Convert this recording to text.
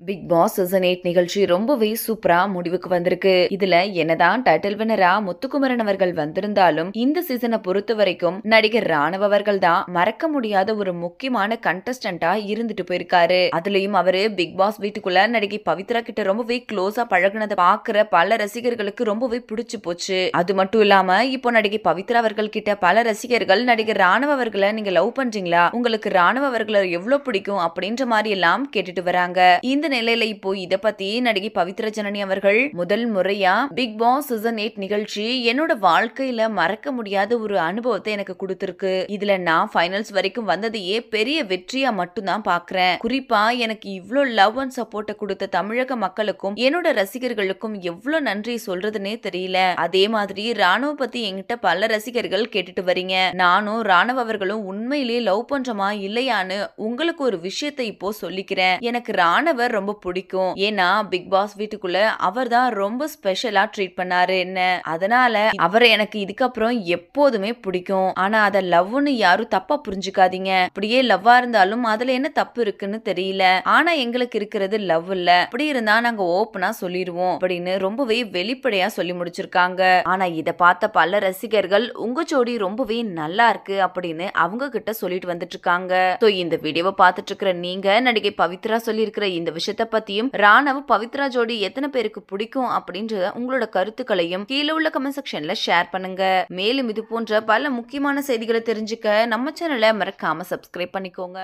Big Boss season 8 நிகழ்ச்சி ரொம்பவே சூப்பரா முடிவுக்கு வந்திருக்கு. இதுல என்னதான் டைட்டில் வினரா முத்துக்குமரன் அவர்கள் வந்திருந்தாலும் இந்த சீசனை பொறுத்த வரைக்கும் நடிகர் ராணவ் அவர்கள் தான் மறக்க முடியாத ஒரு முக்கியமான கண்டஸ்டன்டா இருந்துட்டு போயிருக்காரு. அதுலயும் அவரு பிக் பாஸ் வீட்டுக்குள்ள நடிகை பவித்ரா கிட்ட ரொம்பவே க்ளோஸா பழகுனதை பாக்குற பல ரசிகர்களுக்கு ரொம்பவே பிடிச்சு போச்சு. அது மட்டும் இல்லாம இப்போ நடிகை பவித்ரா அவர்கள் கிட்ட பல ரசிகர்கள் நடிகர் ராணவ் அவர்களை நீங்க லவ் பண்றீங்களா, உங்களுக்கு ராணவ் அவர்களை எவ்வளவு பிடிக்கும் அப்படின்ற மாதிரி எல்லாம் கேட்டுட்டு வராங்க. இந்த நிலையில இப்போ இத பத்தி நடிகை பவித்ரா ஜனனி அவர்கள் முதல் முறையா பிக் பாஸ் சீசன் 8 நிகழ்ச்சி என்னோட வாழ்க்கையில மறக்க முடியாத ஒரு அனுபவத்தை எனக்கு கொடுத்திருக்கு. இதுல நான் ஃபைனல்ஸ் வரைக்கும் வந்ததையே பெரிய வெற்றியா மட்டும் தான் பாக்குறேன். குறிப்பா எனக்கு இவ்ளோ லவ் அண்ட் சப்போர்ட் கொடுத்த தமிழக மக்களுக்கும் என்னோட ரசிகர்களுக்கும் எவ்வளவு நன்றி சொல்றதுன்னே தெரியல. அதே மாதிரி ராணுவ பத்தி என்கிட்ட பல ரசிகர்கள் கேட்டுட்டு வரீங்க. நானும் ராணுவ அவர்களும் உண்மையிலேயே லவ் பண்றோமா இல்லையான்னு உங்களுக்கு ஒரு விஷயத்தை இப்போ சொல்லிக்கிறேன். எனக்கு ராணவர் ரொம்ப பிடிக்கும். ஏன்னா பிக் பாஸ் வீட்டுக்குள்ள அவர் தான் ரொம்ப ஸ்பெஷலா ட்ரீட் பண்ணாரு என்ன. அதனால அவரை எனக்கு இதுக்கப்புறம் எப்போதுமே பிடிக்கும். ஆனா அத லவ்னு யாரும் தப்பா புரிஞ்சுக்காதீங்க. அப்படியே லவ்வா இருந்தாலும் அதுல என்ன தப்பு இருக்குன்னு தெரியல. ஆனா எங்களுக்கு இருக்கிறது லவ் இல்ல. அப்படி இருந்தா நாங்க ஓப்பனா சொல்லிடுவோம் அப்படின்னு ரொம்பவே வெளிப்படையா சொல்லி முடிச்சிருக்காங்க. ஆனா இத பார்த்த பல ரசிகர்கள் உங்க ஜோடி ரொம்பவே நல்லா இருக்கு அப்படின்னு அவங்க கிட்ட சொல்லிட்டு வந்துட்டு இருக்காங்க. இந்த வீடியோவை பார்த்துட்டு இருக்கிற நீங்க நடிகை பவித்ரா சொல்லி இருக்கிற இந்த விஷயத்த பத்தியும் ராணவ் பவித்ரா ஜோடி எத்தனை பேருக்கு பிடிக்கும் அப்படின்ற உங்களோட கருத்துக்களையும் கீழே உள்ள கமெண்ட் செக்ஷன்ல ஷேர் பண்ணுங்க. மேலும் இது போன்ற பல முக்கியமான செய்திகளை தெரிஞ்சுக்க நம்ம சேனலை மறக்காம சப்ஸ்கிரைப் பண்ணிக்கோங்க.